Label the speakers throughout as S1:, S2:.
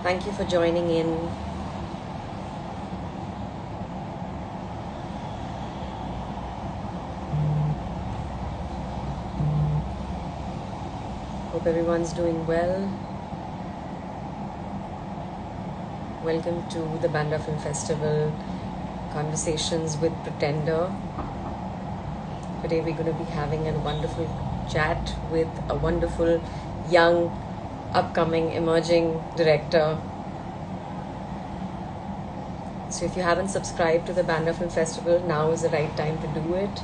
S1: Thank you for joining in. Hope everyone's doing well. Welcome to the Bandra Film Festival Conversations with Pretender. Today we're going to be having a wonderful chat with a wonderful young upcoming emerging director. So if you haven't subscribed to the Bandra Film Festival, now is the right time to do it.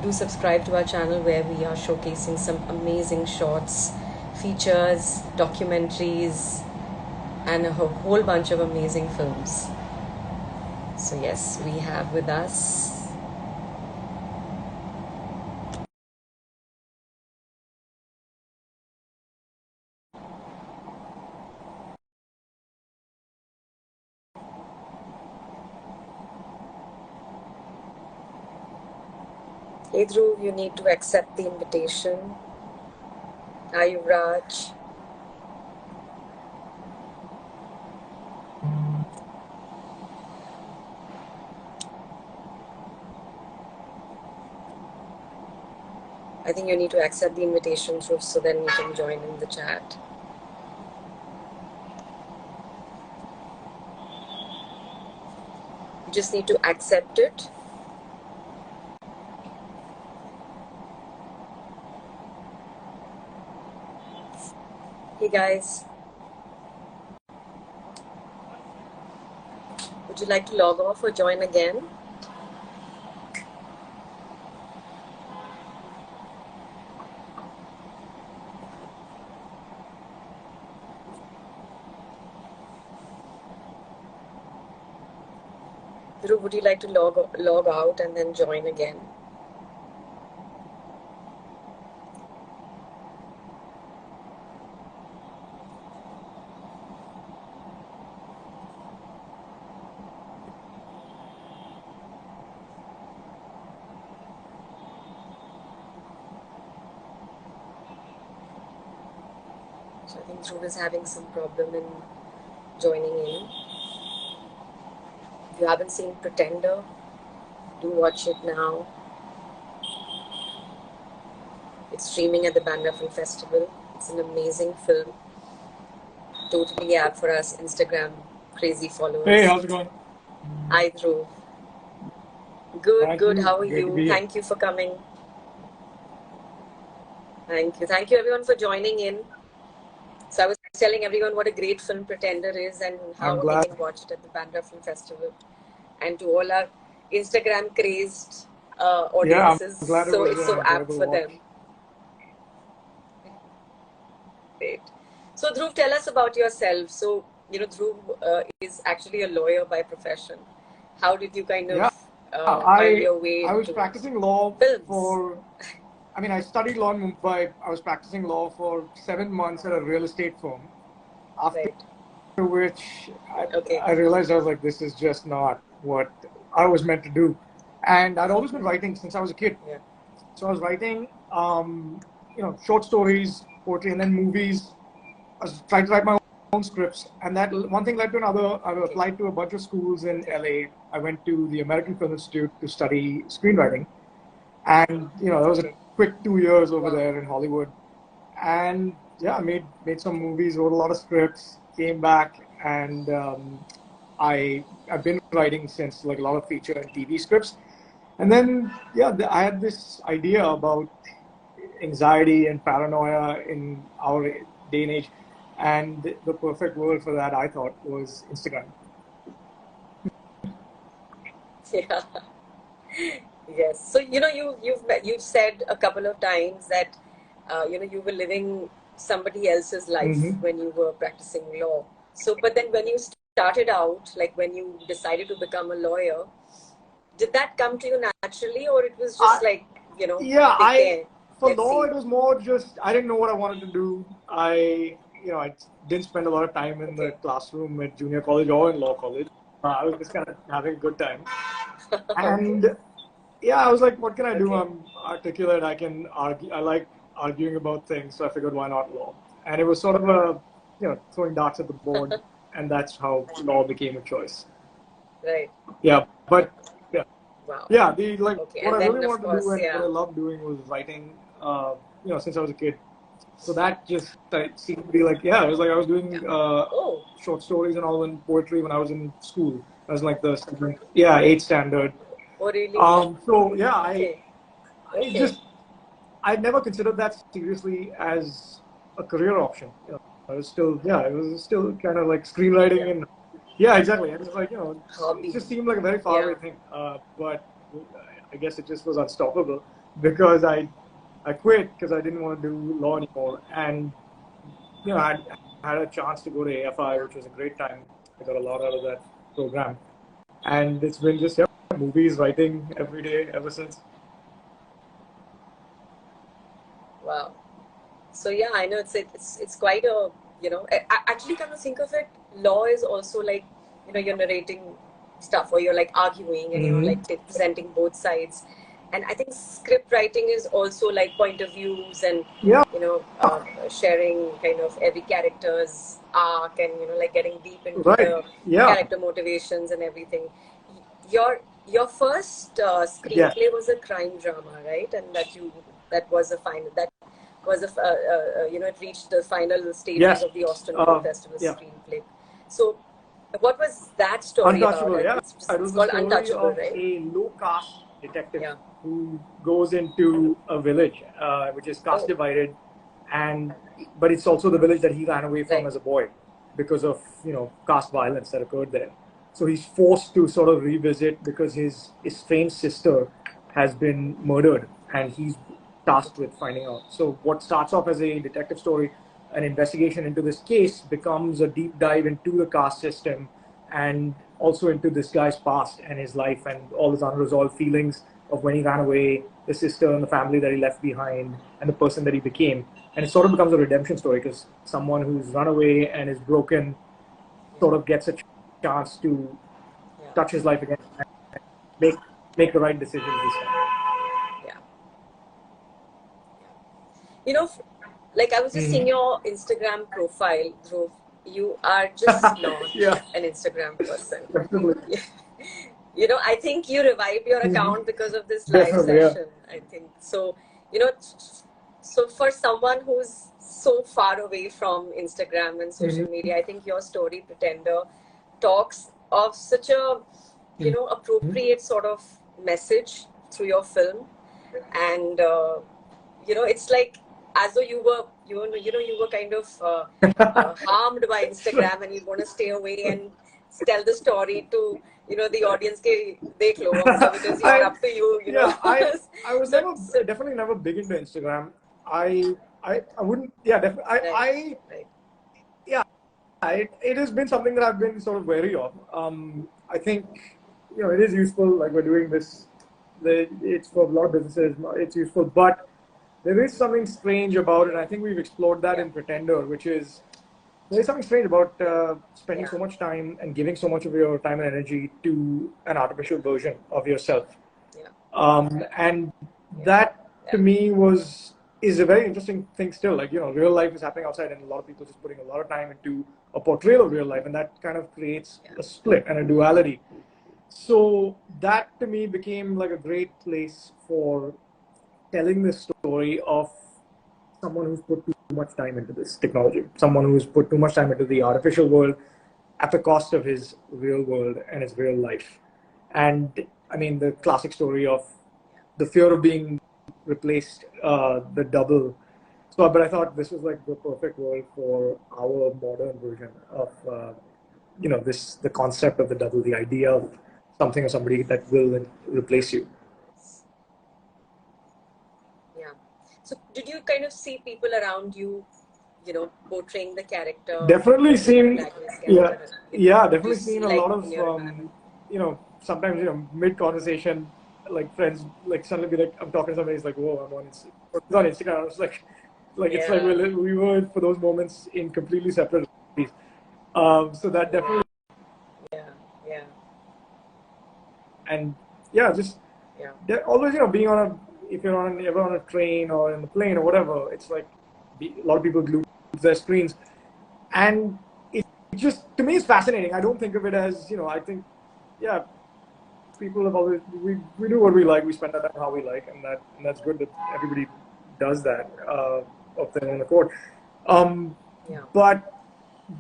S1: Do subscribe to our channel where we are showcasing some amazing shorts, features, documentaries, and a whole bunch of amazing films. So yes, we have with us Hey Dhruv, you need to accept the invitation. Are you Raj? I think you need to accept the invitation, Dhruv, so then you can join in the chat. You just need to accept it. Hey guys, would you like to log off or join again? Dhruv, would you like to log out and then join again? So I think Dhruv is having some problem in joining in. If you haven't seen Pretender, do watch it now. It's streaming at the Bandra Film Festival. It's an amazing film. Totally apt for us Instagram crazy followers.
S2: Hey, how's it going?
S1: Hi Dhruv. Good,
S2: Thank
S1: good.
S2: you.
S1: How are
S2: Great to be
S1: you?
S2: here.
S1: Thank you for coming. Thank you. Thank you everyone for joining in. So I was telling everyone what a great film Pretender is and how
S2: I'm
S1: they
S2: glad.
S1: can watch it at the Bandra Film Festival. And to all our Instagram crazed audiences,
S2: I'm glad it
S1: so
S2: was
S1: it's
S2: an
S1: so apt
S2: enjoyable
S1: for
S2: watch.
S1: them. Great. So Dhruv, tell us about yourself. So, Dhruv is actually a lawyer by profession. How did you kind of
S2: Yeah,
S1: find your way
S2: I was
S1: into
S2: practicing law
S1: films?
S2: I studied law in Mumbai. I was practicing law for 7 months at a real estate firm. After
S1: Right.
S2: which
S1: Okay.
S2: I realized I was like, this is just not what I was meant to do. And I'd always been writing since I was a kid.
S1: Yeah.
S2: So I was writing, short stories, poetry, and then movies. I was trying to write my own scripts, and that one thing led to another. I applied to a bunch of schools in LA. I went to the American Film Institute to study screenwriting, and that was a quick 2 years over there in Hollywood. And yeah, I made some movies, wrote a lot of scripts, came back, and I've been writing since, like a lot of feature and TV scripts. And then I had this idea about anxiety and paranoia in our day and age. And the perfect word for that, I thought, was Instagram.
S1: Yeah. Yes. So you've said a couple of times that you were living somebody else's life when you were practicing law. So, but then when you started out, like when you decided to become a lawyer, did that come to you naturally, or it was just
S2: For
S1: let's
S2: law,
S1: see.
S2: it was more just I didn't know what I wanted to do. I didn't spend a lot of time in the classroom at junior college or in law college. I was just kind of having a good time. And I was like, what can I do?
S1: Okay.
S2: I'm articulate. I can argue. I like arguing about things. So I figured, why not law? And it was sort of a throwing darts at the board, and that's how law became a choice.
S1: Right.
S2: Yeah, but yeah,
S1: Wow.
S2: yeah. The like
S1: Okay.
S2: what
S1: And
S2: I
S1: then,
S2: really
S1: of
S2: wanted to do
S1: course,
S2: and what I
S1: yeah.
S2: loved doing was writing. Since I was a kid, so that just seemed to be like it was like I was doing
S1: Oh,
S2: short stories and all in poetry when I was in school. I was like the eighth standard.
S1: oh, really?
S2: So yeah,
S1: Okay.
S2: I
S1: Okay.
S2: just I never considered that seriously as a career option. I was still, it was still kind of like screenwriting
S1: Yeah.
S2: and yeah, exactly. And it's like, it
S1: Hobby.
S2: just seemed like a very far away
S1: Yeah.
S2: thing. But I guess it just was unstoppable because I quit because I didn't want to do law anymore. And, I had a chance to go to AFI, which was a great time. I got a lot out of that program. And it's been just, movies, writing every day ever since.
S1: Wow. So yeah, I know it's quite a actually come to think of it, law is also like you're narrating stuff or you're like arguing and you're
S2: Mm-hmm.
S1: like presenting both sides, and I think script writing is also like point of views and
S2: Yeah,
S1: sharing kind of every character's arc and like getting deep into
S2: right.
S1: the
S2: Yeah.
S1: character motivations and everything. Your first
S2: Yes.
S1: screenplay was a crime drama, right? And that was a final that was it reached the final stages
S2: Yes.
S1: of the Austin Film Festival
S2: Yeah.
S1: screenplay. So, what was that story about?
S2: Untouchable. Yeah. It
S1: It's
S2: was the
S1: called
S2: story
S1: Untouchable,
S2: of
S1: right?
S2: a low caste detective
S1: Yeah.
S2: who goes into a village, which is caste
S1: Oh,
S2: divided, but it's also the village that he ran away from
S1: right.
S2: as a boy because of caste violence that occurred there. So he's forced to sort of revisit because his estranged sister has been murdered, and he's tasked with finding out. So what starts off as a detective story, an investigation into this case, becomes a deep dive into the caste system and also into this guy's past and his life and all his unresolved feelings of when he ran away, the sister and the family that he left behind, and the person that he became. And it sort of becomes a redemption story because someone who's run away and is broken sort of gets a chance to
S1: Yeah.
S2: touch his life again and make the right decisions this time.
S1: Yeah. You know, like I was just seeing your Instagram profile, Dhruv. You are just not
S2: Yeah,
S1: an Instagram person.
S2: definitely.
S1: I think you revived your account because of this live
S2: Definitely, yeah.
S1: session. I think so. So for someone who's so far away from Instagram and social media, I think your story, Pretender, talks of such a appropriate sort of message through your film, and it's like as though you were kind of harmed by Instagram and you want to stay away and tell the story to the audience ke dekh lo humko, because you're
S2: I
S1: up to you
S2: yeah, I was definitely never big into Instagram. I wouldn't
S1: right, right,
S2: yeah, it has been something that I've been sort of wary of. I think it is useful. Like we're doing this, it's for a lot of businesses. It's useful, but there is something strange about it. I think we've explored that
S1: yeah,
S2: in Pretender, which is there is something strange about spending
S1: yeah,
S2: so much time and giving so much of your time and energy to an artificial version of yourself.
S1: yeah,
S2: And
S1: yeah,
S2: that to
S1: yeah,
S2: me is a very interesting thing still. Like, real life is happening outside and a lot of people just putting a lot of time into a portrayal of real life, and that kind of creates
S1: yeah,
S2: a split and a duality. So that to me became like a great place for telling the story of someone who's put too much time into this technology, someone who's put too much time into the artificial world at the cost of his real world and his real life. And I mean, the classic story of the fear of being replaced, the double. So, but I thought this was like the perfect world for our modern version of, the concept of the double, the idea of something or somebody that will replace you.
S1: yeah. So did you kind of see people around you, portraying the character,
S2: Definitely
S1: the
S2: seen,
S1: protagonist
S2: yeah,
S1: character?
S2: yeah,
S1: Do you
S2: definitely
S1: see
S2: seen a
S1: like
S2: lot
S1: in
S2: of,
S1: your environment?
S2: sometimes, mid conversation, like friends, like suddenly be like, I'm talking to somebody, it's like, whoa, it's on Instagram. I was like it's like
S1: Yeah,
S2: we were for those moments in completely separate cities. So that definitely,
S1: yeah, yeah,
S2: and yeah, just
S1: yeah,
S2: always, being if you're ever on a train or in the plane or whatever, it's like a lot of people glued to their screens. and it just, to me, it's fascinating. I don't think of it as, I think, yeah, people have always, we do what we like, we spend our time how we like, and that's good that everybody does that of their own accord. But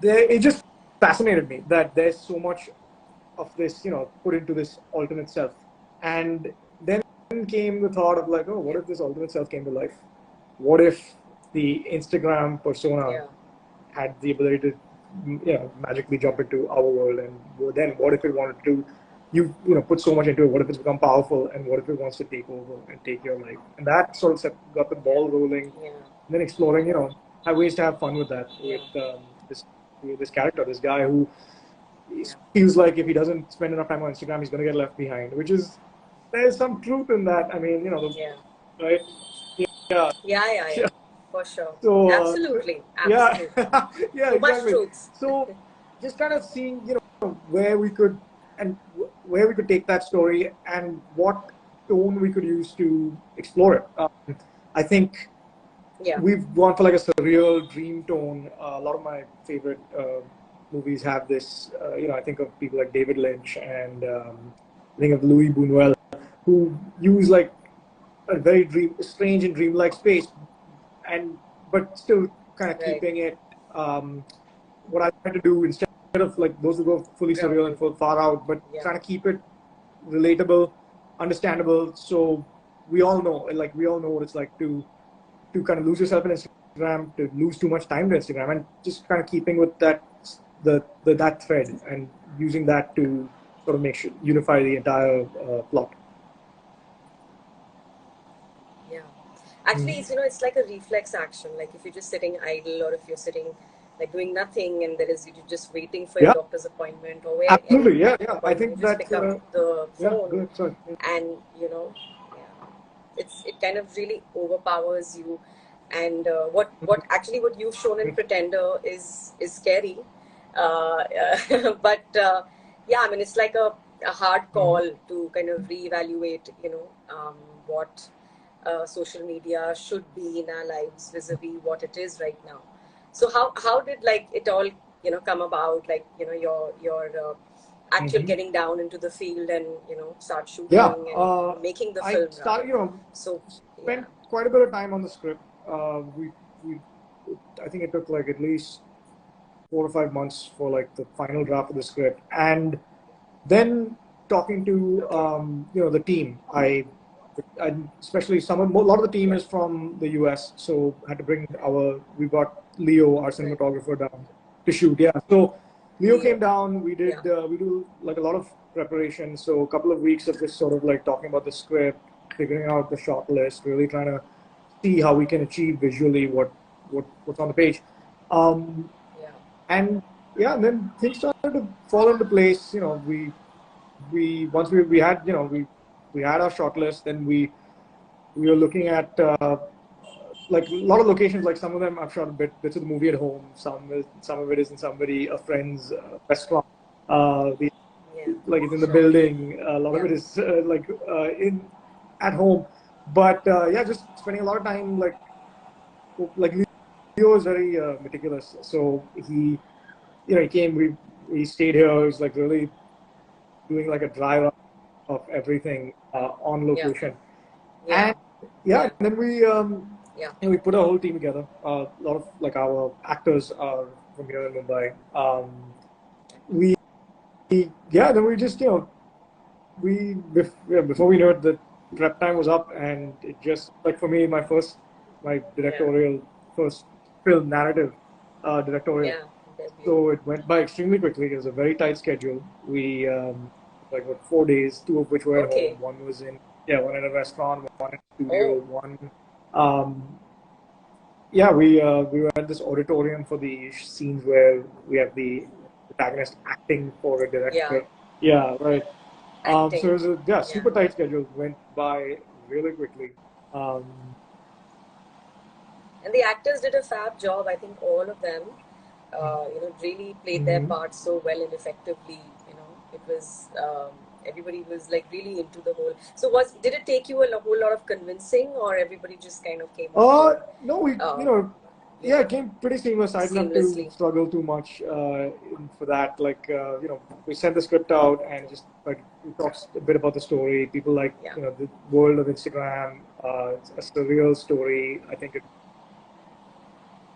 S2: it just fascinated me that there's so much of this, put into this alternate self. And then came the thought of like, oh, what if this alternate self came to life? What if the Instagram persona had the ability to, magically jump into our world? And then what if it wanted to, put so much into it? What if it's become powerful? And what if it wants to take over and take your life? And that sort of got the ball rolling. And then exploring, have ways to have fun with that, with this character, this guy who feels like if he doesn't spend enough time on Instagram, he's going to get left behind, which is, there's some truth in that. I mean, right?
S1: Yeah. For sure.
S2: So,
S1: Absolutely.
S2: Yeah, yeah,
S1: so
S2: exactly.
S1: much truth.
S2: So, just kind of seeing, where we could take that story and what tone we could use to explore it. I think we've gone for like a surreal dream tone. A lot of my favorite movies have this. I think of people like David Lynch and I think of Louis Buñuel, who use like a very strange and dreamlike space, but still kind of keeping it. What I try to do instead of like those who go fully surreal and full far out, but trying to keep it relatable, understandable. So we all know what it's like to kind of lose yourself in Instagram, to lose too much time to Instagram, and just kind of keeping with that that thread and using that to sort of unify the entire plot.
S1: Yeah, actually, it's like a reflex action. Like if you're just sitting idle, or if you're sitting like doing nothing, and you're just waiting for your doctor's appointment or where.
S2: Absolutely, yeah. I think
S1: you just pick up the phone, and it kind of really overpowers you. And what you've shown in Pretender is scary, but I mean, it's like a hard call to kind of reevaluate, what social media should be in our lives vis-a-vis what it is right now. So how did like it all come about, like your actual getting down into the field and start shooting and making the film?
S2: Spent quite a bit of time on the script. I think it took like at least 4 or 5 months for like the final draft of the script, and then talking to the team. I especially a lot of the team is from the US, so I had to bring we got Leo, our cinematographer, down to shoot. Yeah, so Leo came down. We did we do like a lot of preparation. So a couple of weeks of just sort of like talking about the script, figuring out the shot list, really trying to see how we can achieve visually what's on the page. And then things started to fall into place. Once we had we had our shot list, then we were looking at like a lot of locations. Like some of them I've shot bits of the movie at home. Some of it is in a friend's restaurant. Like it's in the building. A lot of it is at home. But just spending a lot of time like Leo is very meticulous. So he came. We stayed here. He was like really doing like a drive of everything on location. And then we put a whole team together. A lot of like our actors are from here in Mumbai. Then we just before we knew it, the prep time was up, and it just like for me, my directorial first film narrative directorial. So it went by extremely quickly. It was a very tight schedule. We like 4 days, 2 of which were at home. One was in one in a restaurant, one in a studio, one. We were at this auditorium for the scenes where we have the protagonist acting for a director. Yeah, right. So it was a super tight schedule. Went by really quickly.
S1: And the actors did a fab job. I think all of them, really played their parts so well and effectively. It was everybody was like really into the whole. So did it take you a whole lot of convincing, or everybody just kind of came?
S2: No, Yeah, it came pretty seamless. I didn't have to
S1: seamlessly.
S2: struggle too much for that. Like, we sent the script out and just like we talked a bit about the story. People like,
S1: Yeah.
S2: the world of Instagram. It's a surreal story. I think it.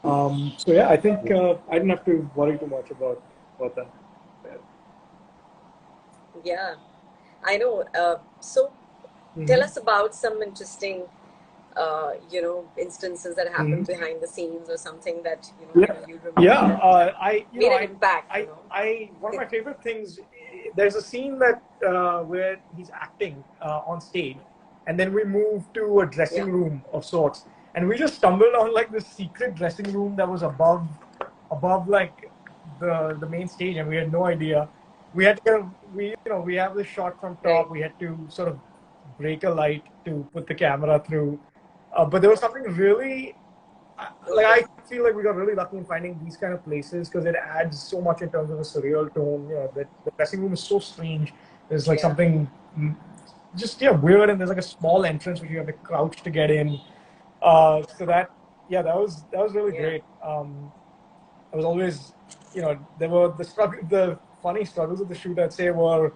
S2: So yeah, I think I didn't have to worry too much about that.
S1: Yeah, I know. So tell
S2: Mm-hmm.
S1: us about some interesting, instances that happened
S2: Mm-hmm.
S1: behind the scenes or something that,
S2: Yeah,
S1: you
S2: yeah.
S1: remember that made an impact,
S2: One of my favorite things. There's a scene that where he's acting on stage, and then we move to a
S1: Yeah,
S2: dressing room of sorts, and we just stumbled on like this secret dressing room that was above like the main stage, and we had no idea. We had to we have this shot from
S1: right.
S2: top. We had to sort of break a light to put the camera through, but there was something really like
S1: Okay.
S2: I feel like we got really lucky in finding these kind of places because it adds so much in terms of a surreal tone. That the dressing room is so strange. There's like
S1: Yeah,
S2: something just weird, and there's like a small entrance which you have to crouch to get in. So that that was really
S1: yeah,
S2: great. I was always there were the funny struggles of the shoot. I'd say were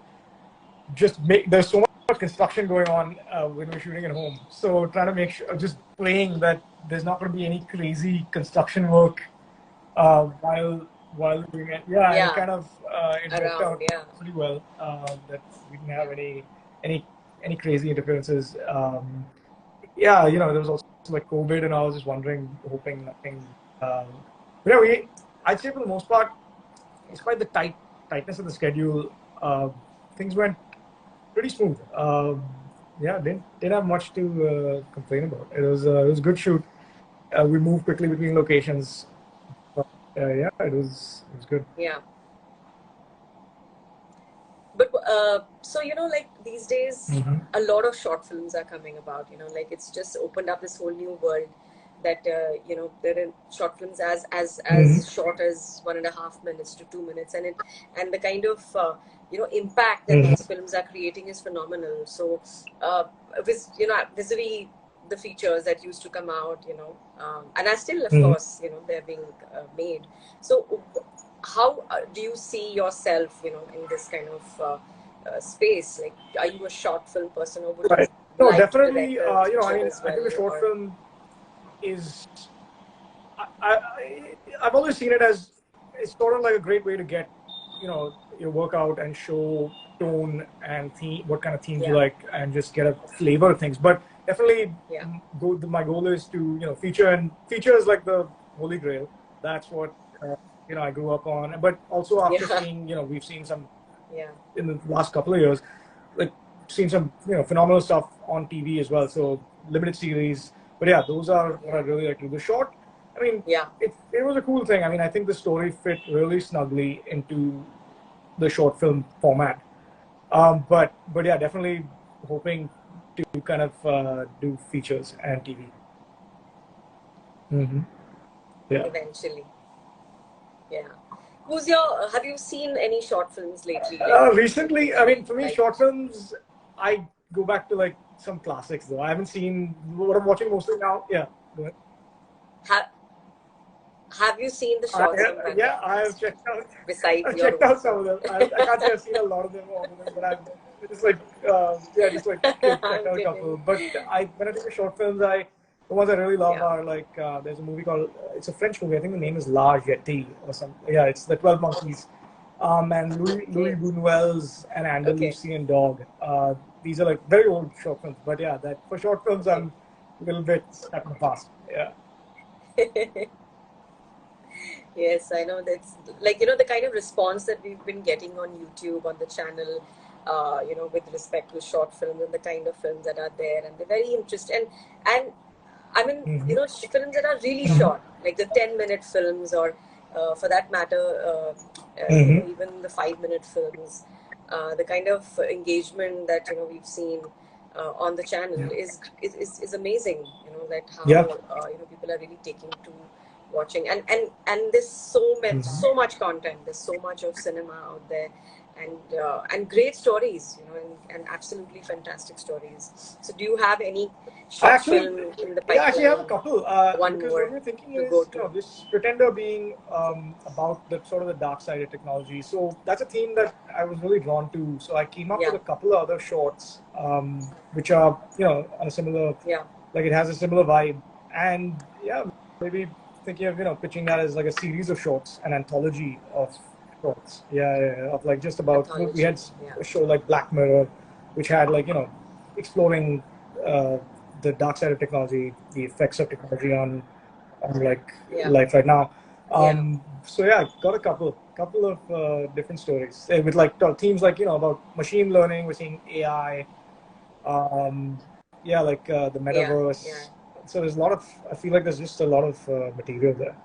S2: just make there's so much construction going on when we're shooting at home. So trying to make sure, just praying that there's not going to be any crazy construction work while doing it. Yeah, and it
S1: yeah.
S2: kind of it worked
S1: Around,
S2: out
S1: yeah,
S2: pretty well. That we didn't have
S1: yeah,
S2: any any crazy interferences. Yeah, there was also like COVID, and I was just wondering, hoping nothing. But yeah, I'd say for the most part,
S1: yeah.
S2: despite the tightness of the schedule, things went pretty smooth. Yeah, didn't have much to complain about. It was a good shoot. We moved quickly between locations. But, yeah, it was good.
S1: Yeah. But so like these days,
S2: Mm-hmm.
S1: a lot of short films are coming about. Like it's just opened up this whole new world that there are short films as
S2: Mm-hmm.
S1: short as 1.5 minutes to 2 minutes, and the kind of impact that
S2: Mm-hmm.
S1: these films are creating is phenomenal. So, vis-a-vis the features that used to come out, and are still, of
S2: Mm-hmm.
S1: course, they're being made. So how do you see yourself, in this kind of space? Like, are you a short film person, or would you
S2: Right. No,
S1: like to
S2: definitely.
S1: direct a
S2: I
S1: feature
S2: mean,
S1: as
S2: I think
S1: well?
S2: a short
S1: Or
S2: film is. I've always seen it as it's sort of like a great way to get your workout and show tone and theme, what kind of themes you
S1: yeah,
S2: like, and just get a flavor of things. But definitely,
S1: yeah,
S2: my goal is to feature, and feature is like the holy grail. That's what I grew up on. But also after
S1: yeah,
S2: seeing we've seen some
S1: yeah,
S2: in the last couple of years, like seen some phenomenal stuff on TV as well. So limited series, but yeah, those are what I
S1: yeah,
S2: really like to do. The short, I mean,
S1: yeah.
S2: it was a cool thing. I mean, I think the story fit really snugly into the short film format. But yeah, definitely hoping to kind of do features and TV. Mm-hmm. Yeah.
S1: Eventually, yeah. Who's your? Have you seen any short films lately? Like that you
S2: Recently, I
S1: really
S2: mean, for me,
S1: liked?
S2: short films, I go back to like some classics though. I haven't seen what I'm watching mostly now. Yeah, go ahead.
S1: Have Have you seen the shorts on Bandra
S2: Yeah, I have
S1: Films
S2: checked out.
S1: besides
S2: I've
S1: your
S2: checked
S1: own
S2: out some of
S1: films?
S2: them. I can't say I've seen a lot of them, all of them, but I've just like just like checked
S1: I'm
S2: out a
S1: kidding.
S2: couple. But when I think of short films, the ones I really love
S1: Yeah.
S2: are like there's a movie called it's a French movie. I think the name is La Jetée or something. Yeah, it's the 12 Monkeys. And Louis
S1: Okay.
S2: Buñuel's An
S1: Okay.
S2: Andalusian Dog. These are like very old short films, but yeah, that for short films
S1: Okay.
S2: I'm a little bit stuck in the past. Yeah.
S1: Yes, I know that's like the kind of response that we've been getting on YouTube on the channel, with respect to short films and the kind of films that are there, and they're very interesting. And I mean,
S2: Mm-hmm.
S1: films that are really
S2: Mm-hmm.
S1: short, like the 10-minute films, or for that matter,
S2: Mm-hmm.
S1: even the 5-minute films. The kind of engagement that we've seen on the channel
S2: Yeah.
S1: is amazing. That how
S2: Yeah.
S1: people are really taking to watching, and there's so much
S2: Mm-hmm.
S1: content. There's so much of cinema out there, and great stories, and absolutely fantastic stories. So, do you have any
S2: I
S1: short
S2: actually,
S1: film in the
S2: yeah, I actually have a
S1: pipeline?
S2: couple.
S1: One
S2: Because what
S1: more
S2: we're thinking
S1: to go
S2: is,
S1: to.
S2: this Pretender being about the sort of the dark side of technology. So that's a theme that I was really drawn to. So I came up with
S1: Yeah,
S2: a couple of other shorts, which are, on a similar,
S1: yeah,
S2: like it has a similar vibe. And yeah, maybe thinking of, pitching that as like a series of shorts, an anthology of shorts. Yeah, yeah, yeah, of like just about, we
S1: anthology.
S2: had
S1: Yeah,
S2: a show like Black Mirror, which had like, exploring uh, the dark side of technology, the effects of technology on like
S1: yeah,
S2: life right now.
S1: yeah,
S2: So yeah, got a couple of different stories with like themes like about machine learning. We're seeing AI, um, yeah, like the
S1: yeah, yeah.
S2: metaverse. So there's a lot of. I feel like there's just a lot of material there.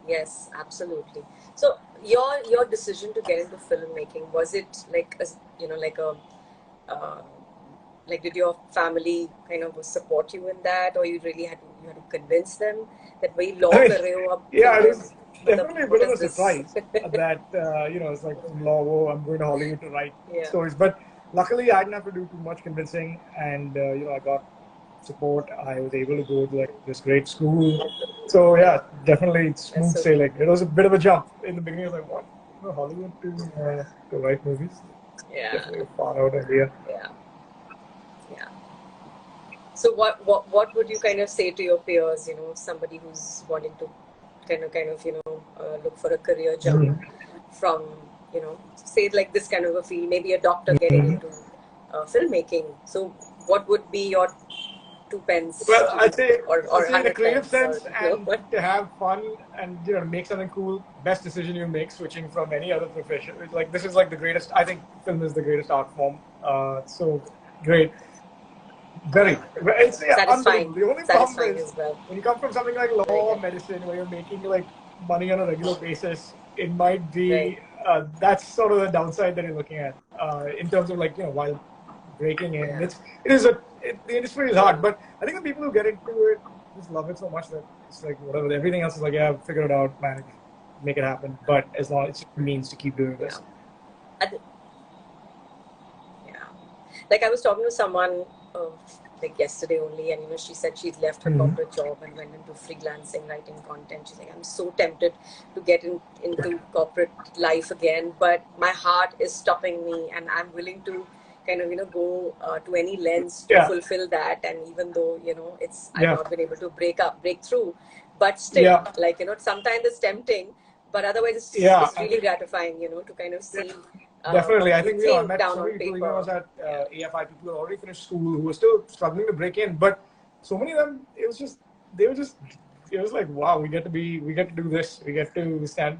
S1: Yes, absolutely. So, your decision to get into filmmaking, was it like a, like a uh, like, did your family kind of support you in that, or you had to convince them that भाई law
S2: I mean,
S1: कर रहे हो अब
S2: yeah, it
S1: film
S2: was
S1: में
S2: definitely a
S1: मतलब
S2: bit
S1: what
S2: of
S1: is
S2: a
S1: this?
S2: surprise that it's like from law. Oh, I'm going to Hollywood to write
S1: Yeah,
S2: stories, but luckily I didn't have to do too much convincing, and I got support. I was able to go to like this great school. So yeah, definitely
S1: that's
S2: smooth
S1: so cool.
S2: sailing. It was a bit of a jump in the beginning. I was like, what? Hollywood to write movies?
S1: Yeah,
S2: Definitely a far out idea.
S1: yeah, yeah. So, what would you kind of say to your peers? Somebody who's wanting to kind of look for a career jump
S2: Mhm.
S1: from, say like this kind of a field, maybe a doctor getting
S2: Mhm.
S1: into filmmaking. So, what would be your 2 pence
S2: Well,
S1: to, or
S2: I'd say in a
S1: 100
S2: creative
S1: pence, or
S2: sense and to have fun and make something cool. Best decision you make switching from any other profession. It's like this is like the greatest. I think film is the greatest art form. So great, very. It's yeah, unbelievable.
S1: satisfying,
S2: The only problem
S1: satisfying
S2: is
S1: as well.
S2: when you come from something like
S1: Very
S2: law or
S1: good.
S2: medicine, where you're making like money on a regular basis. It might
S1: Right.
S2: be that's sort of the downside that you're looking at in terms of like while breaking in.
S1: Yeah.
S2: The industry is hard, but I think the people who get into it just love it so much that it's like whatever. Everything else is like, yeah, figure it out, manage, make it happen. But as long as it means to keep doing
S1: Yeah.
S2: this.
S1: I th- yeah. Like, I was talking to someone uh, like yesterday only, and she said she's left her
S2: Mm-hmm.
S1: corporate job and went into freelancing, writing content. She's like, I'm so tempted to get into corporate life again, but my heart is stopping me, and I'm willing to kind of go to any lengths to
S2: Yeah,
S1: fulfill that. And even though I've
S2: yeah,
S1: not been able to break through, but still,
S2: yeah,
S1: like, sometimes it's tempting, but otherwise
S2: yeah.
S1: it's
S2: I
S1: really
S2: think
S1: gratifying, to kind of
S2: yeah,
S1: see
S2: definitely. I
S1: the
S2: think I
S1: thing
S2: met
S1: down
S2: so
S1: on
S2: many people even when I
S1: paper.
S2: was at
S1: Yeah.
S2: AFI. People who already finished school who were still struggling to break in, but so many of them, it was just they were just. It was like, wow, we get to do this. We get to stand,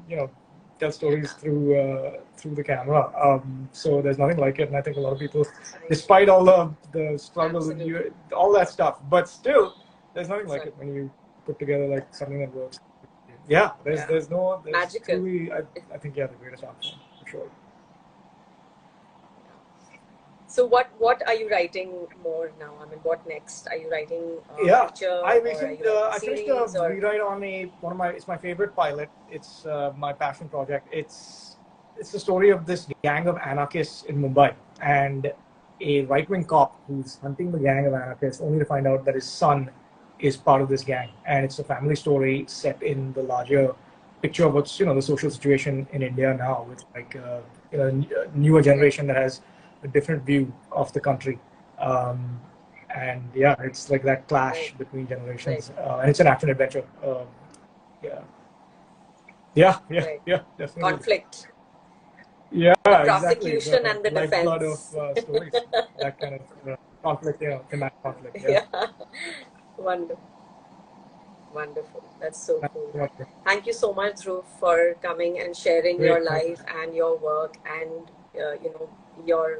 S2: tell stories
S1: Yeah.
S2: through the camera. So there's nothing like it, and I think a lot of people,
S1: I agree.
S2: despite all the struggle and
S1: Absolutely.
S2: all that stuff, but still, there's nothing like
S1: Sorry.
S2: it when you put together like something that works. Yeah,
S1: Yeah.
S2: there's
S1: Magical.
S2: truly I think yeah the greatest art form for sure.
S1: So, what are you writing more now? I mean, what next? Are you writing
S2: Yeah,
S1: feature, or are you writing
S2: I finished a
S1: series, or
S2: rewrite on one of my it's my favorite pilot. It's my passion project. It's the story of this gang of anarchists in Mumbai and a right wing cop who's hunting the gang of anarchists only to find out that his son is part of this gang, and it's a family story set in the larger picture of what's the social situation in India now with like a newer
S1: right,
S2: generation that has a different view of the country. Um, and yeah, it's like that
S1: right,
S2: clash between
S1: right,
S2: generations, and it's an action adventure. Yeah, yeah, yeah,
S1: right?
S2: yeah, definitely.
S1: Conflict,
S2: Yeah,
S1: the
S2: exactly.
S1: prosecution
S2: The
S1: and the
S2: lifeblood of
S1: defense.
S2: stories. That kind of conflict, thematic conflict. Yeah.
S1: Yeah. Wonderful. Wonderful. That's so
S2: Thank
S1: cool.
S2: you so much.
S1: Thank you so much, Dhruv, for coming and sharing your
S2: Great. Thank you.
S1: life and your work, and your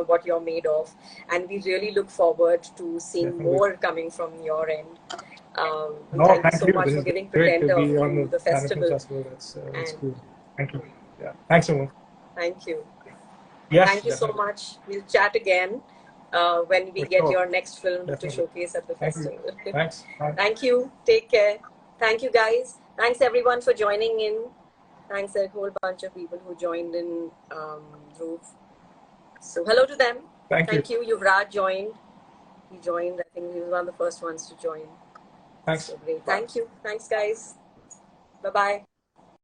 S1: what you're made of. And we really look forward to seeing
S2: Definitely.
S1: more coming from your end. And
S2: No,
S1: thank you
S2: thank
S1: so
S2: you.
S1: much
S2: This
S1: for
S2: is
S1: giving
S2: great to
S1: Pretender
S2: be on
S1: to
S2: the
S1: the
S2: Planet Film
S1: festival.
S2: Festival. That's
S1: And
S2: cool. Thank you. Yeah. Thanks so much.
S1: thank you.
S2: Yes,
S1: Thank you so
S2: definitely.
S1: much. We'll chat again when we
S2: For
S1: get
S2: sure.
S1: your next film to
S2: Definitely.
S1: showcase at the
S2: Thank you.
S1: festival.
S2: Thanks. Bye.
S1: Thank you. Take care. Thank you, guys. Thanks, everyone, for joining in. Thanks. There are a whole bunch of people who joined in, Dhruv. So hello to them.
S2: Thank you.
S1: Yuvraj joined. He joined. I think he was one of the first ones to join.
S2: Thanks.
S1: So great. Thank you. Thanks, guys. Bye-bye.